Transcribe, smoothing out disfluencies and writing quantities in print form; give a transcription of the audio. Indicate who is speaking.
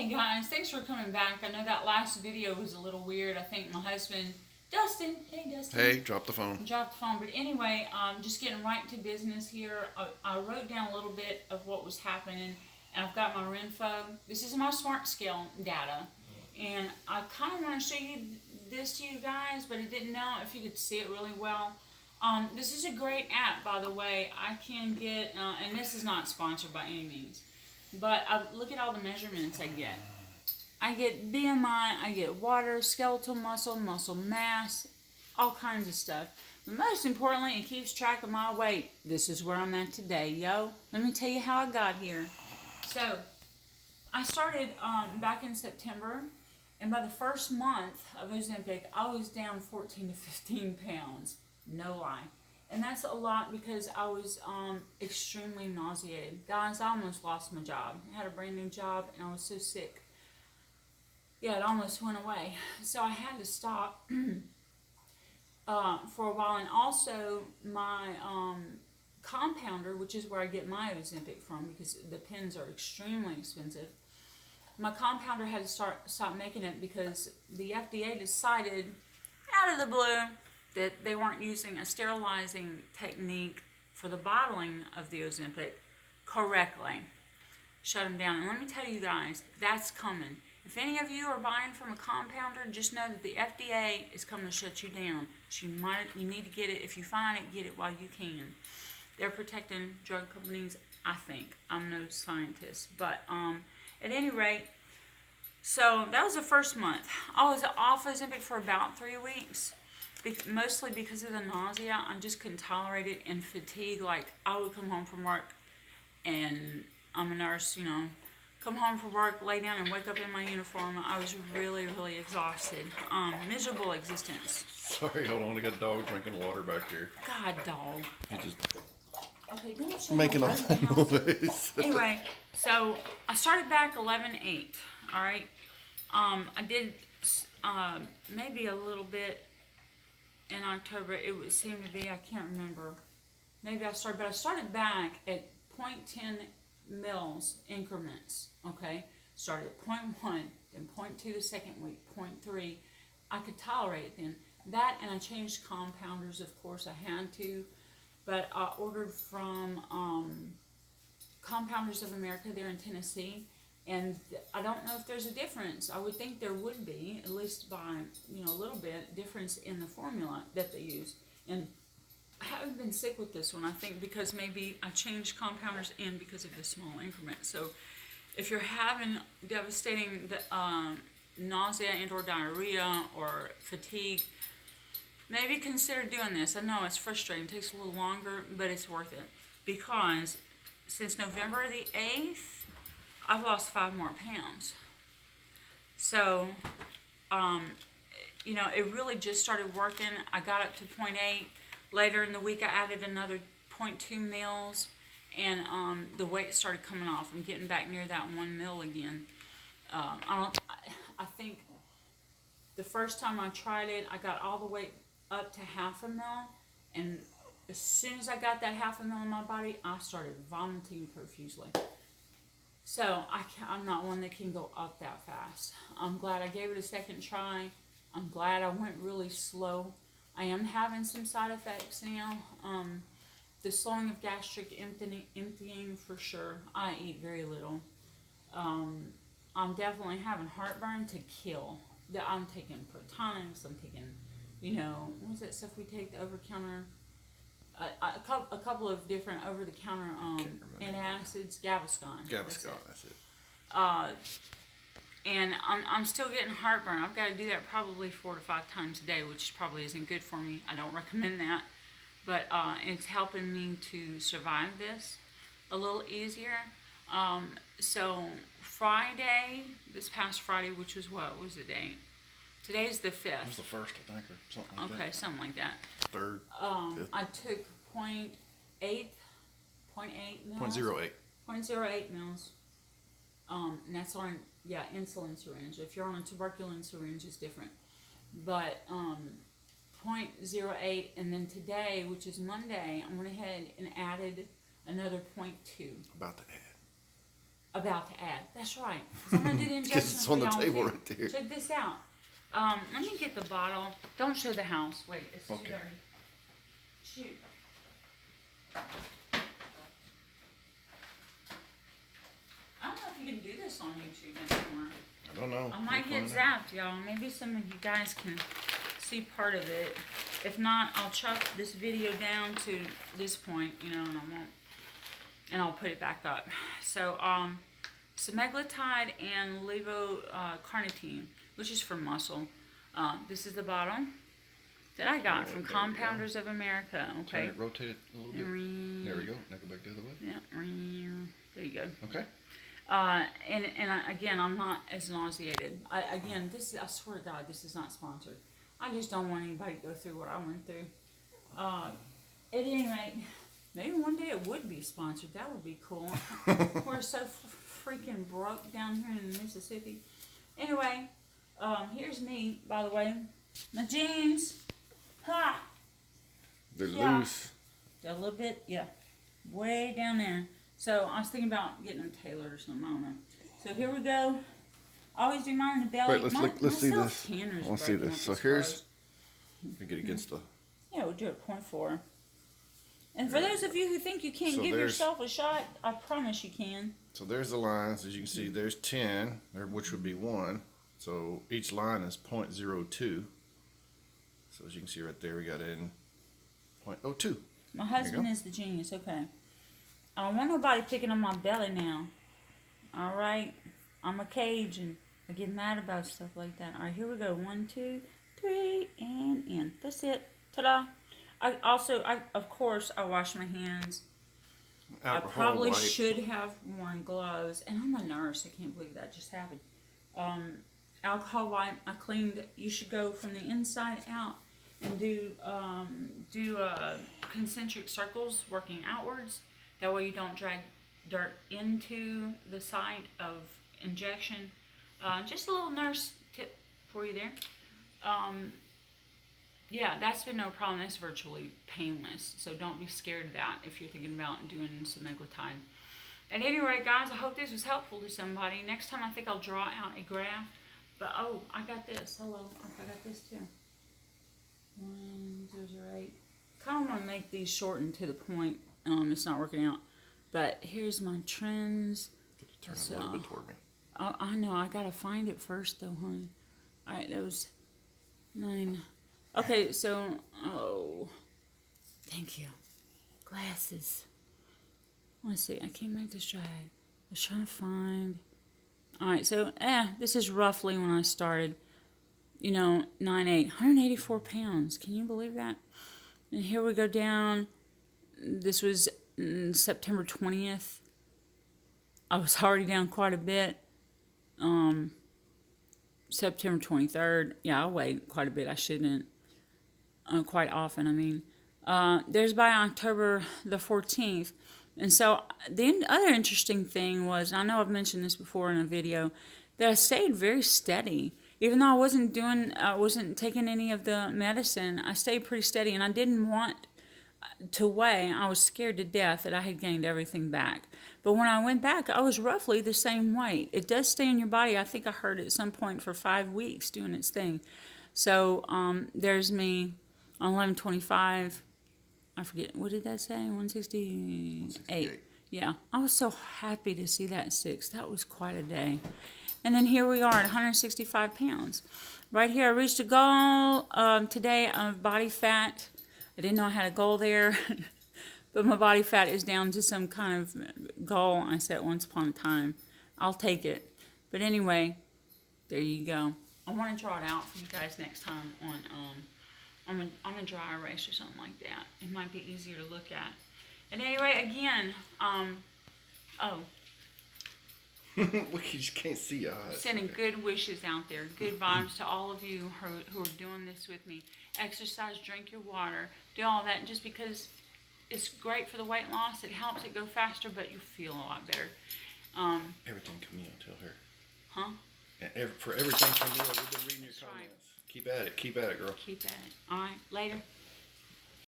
Speaker 1: Hey guys, thanks for coming back. I know that last video was a little weird. I think my husband, Dustin, hey Dustin.
Speaker 2: Hey, drop the phone.
Speaker 1: Dropped the phone. But anyway, just getting right to business here. I wrote down a little bit of what was happening, and I've got my Renpho. This is my smart scale data. And I kind of want to show you this to you guys, but I didn't know if you could see it really well. This is a great app, by the way. I can get, and this is not sponsored by any means, but look at all the measurements I get. I get BMI, I get water, skeletal muscle, muscle mass, all kinds of stuff. But most importantly, it keeps track of my weight. This is where I'm at today, yo. Let me tell you how I got here. So, I started back in September, and by the first month of Ozempic, I was down 14 to 15 pounds. No lie. And that's a lot because I was extremely nauseated. Guys, I almost lost my job. I had a brand new job and I was so sick. Yeah, it almost went away. So I had to stop for a while. And also my compounder, which is where I get my Ozempic from because the pens are extremely expensive. My compounder had to stop making it because the FDA decided out of the blue that they weren't using a sterilizing technique for the bottling of the Ozempic correctly. Shut them down. And let me tell you guys, that's coming. If any of you are buying from a compounder, just know that the FDA is coming to shut you down. So you need to get it. If you find it, get it while you can. They're protecting drug companies, I think. I'm no scientist. But at any rate, so that was the first month. I was off Ozempic for about 3 weeks. Mostly because of the nausea. I just couldn't tolerate it, and fatigue. Like, I would come home from work, and I'm a nurse, come home from work, lay down, and wake up in my uniform. I was really, really exhausted. Miserable existence.
Speaker 2: Sorry, hold on. I got a dog drinking water back here.
Speaker 1: God, dog.
Speaker 2: He just
Speaker 1: Okay, don't show
Speaker 2: making all
Speaker 1: me
Speaker 2: that noise.
Speaker 1: Anyway, so I started back 11/8. All right. I did maybe a little bit in October. It would seem to be, I can't remember. Maybe I started back at 0.10 mils increments. Okay, started at 0.1, then 0.2 the second week, 0.3. I could tolerate it then. That, and I changed compounders. Of course, I had to, but I ordered from Compounders of America. They're in Tennessee. And I don't know if there's a difference. I would think there would be, at least by, a little bit, difference in the formula that they use. And I haven't been sick with this one, I think, because maybe I changed compounders in because of the small increment. So if you're having devastating nausea and or diarrhea or fatigue, maybe consider doing this. I know it's frustrating. It takes a little longer, but it's worth it. Because since November the 8th, I've lost 5 more pounds. So, it really just started working. I got up to 0.8. Later in the week, I added another 0.2 mils, and the weight started coming off. I'm getting back near that 1 mil again. I think the first time I tried it, I got all the way up to half a mil, and as soon as I got that half a mil in my body, I started vomiting profusely. So I'm not one that can go up that fast. I'm glad I gave it a second try. I'm glad I went really slow. I am having some side effects now. The slowing of gastric emptying for sure. I eat very little. I'm definitely having heartburn to kill. I'm taking protonics. I'm taking, what's that stuff we take, the over-counter? A couple of different over-the-counter antacids, Gaviscon.
Speaker 2: Gaviscon, that's it.
Speaker 1: And I'm still getting heartburn. I've got to do that probably 4 to 5 times a day, which probably isn't good for me. I don't recommend that. But it's helping me to survive this a little easier. So Friday, this past Friday, which was what was the date? Today's the 5th.
Speaker 2: It was the 1st, I think, or something like that.
Speaker 1: Okay, something like that.
Speaker 2: 3rd.
Speaker 1: I took 0.8 mils.
Speaker 2: 0.08.
Speaker 1: 0.08 mils. And that's on, insulin syringe. If you're on a tuberculin syringe, it's different. But 0.08, and then today, which is Monday, I went ahead and added another 0.2.
Speaker 2: About to add.
Speaker 1: about to add. That's right. 'Cause I'm gonna do the injection.
Speaker 2: It's on the
Speaker 1: for y'all,
Speaker 2: table
Speaker 1: too.
Speaker 2: right there.
Speaker 1: Check this out. Let me get the bottle. Don't show the house. Wait, it's too
Speaker 2: Okay.
Speaker 1: dirty. Shoot. I don't know if you can do this on YouTube anymore.
Speaker 2: I don't know.
Speaker 1: I might
Speaker 2: We'll
Speaker 1: get
Speaker 2: find out.
Speaker 1: zapped, y'all. Maybe some of you guys can see part of it. If not, I'll chop this video down to this point, you know, and I won't. And I'll put it back up. So, Semaglutide and Levocarnitine, which is for muscle. This is the bottle that I got from Compounders of America.
Speaker 2: Turn
Speaker 1: Okay.
Speaker 2: it, rotate it a little bit. There we go. Now go back the other way.
Speaker 1: Yeah. There you go.
Speaker 2: Okay.
Speaker 1: Again, I'm not as nauseated. I swear to God, this is not sponsored. I just don't want anybody to go through what I went through. At any rate, maybe one day it would be sponsored. That would be cool. We're so freaking broke down here in Mississippi. Anyway, here's me, by the way. My jeans. Ha!
Speaker 2: They're
Speaker 1: Yeah.
Speaker 2: loose.
Speaker 1: A little bit, yeah. Way down there. So I was thinking about getting them tailored or something. I don't know. So here we go. I always do mine in the belly.
Speaker 2: Wait, let's see this. I want to see this. So here's. You get against the.
Speaker 1: Yeah, we'll do it 0.4. And for those of you who think you can't
Speaker 2: So
Speaker 1: give
Speaker 2: there's-
Speaker 1: yourself a shot, I promise you can.
Speaker 2: So there's the lines. As you can see, there's 10, which would be 1. So each line is 0.02. So as you can see right there, we got in 0.02.
Speaker 1: My husband is the genius. Okay. I don't want nobody picking on my belly now. All right. I'm a Cajun. I get mad about stuff like that. All right, here we go. 1, 2, 3, and in. That's it. Ta-da. Of course, I wash my hands. I probably
Speaker 2: wipe.
Speaker 1: should have worn gloves. And I'm a nurse. I can't believe that just happened. Alcohol wipe. I cleaned. You should go from the inside out and do concentric circles working outwards. That way you don't drag dirt into the site of injection. Just a little nurse tip for you there. Yeah, that's been no problem. That's virtually painless. So don't be scared of that if you're thinking about doing semaglutide. At any rate, guys, I hope this was helpful to somebody. Next time I think I'll draw out a graph. But, oh, I got this. Hello. I got this too. 1,008. Kind of want to make these shortened to the point. It's not working out. But here's my trends.
Speaker 2: Turn it a little bit toward me.
Speaker 1: I know. I got to find it first, though, honey. All right, that was 9. Okay, so, oh, thank you. Glasses. Let's see. I can't make this drag. I was trying to find. All right, so, this is roughly when I started. 9'8", 184 pounds. Can you believe that? And here we go down. This was September 20th. I was already down quite a bit. September 23rd. Yeah, I weighed quite a bit. I shouldn't. Quite often, I mean. There's by October the 14th. And so the other interesting thing was, and I know I've mentioned this before in a video, that I stayed very steady. Even though I wasn't taking any of the medicine, I stayed pretty steady, and I didn't want to weigh. I was scared to death that I had gained everything back. But when I went back, I was roughly the same weight. It does stay in your body. I think I heard at some point for 5 weeks doing its thing. So there's me on 1125. I forget, what did that say? 168. Yeah, I was so happy to see that 6. That was quite a day. And then here we are at 165 pounds. Right here, I reached a goal today of body fat. I didn't know I had a goal there, but my body fat is down to some kind of goal I set once upon a time. I'll take it. But anyway, there you go. I want to draw it out for you guys next time on a dry erase or something like that. It might be easier to look at. And anyway, again,
Speaker 2: We just can't see your eyes.
Speaker 1: sending good wishes out there, good vibes to all of you who are doing this with me. Exercise, drink your water, do all that. Just because it's great for the weight loss, it helps it go faster, but you feel a lot better.
Speaker 2: Everything Camille, tell her.
Speaker 1: Huh?
Speaker 2: And for everything Camille, we've been reading your
Speaker 1: That's right.
Speaker 2: comments. Keep at it, girl.
Speaker 1: Keep at it. All right, later.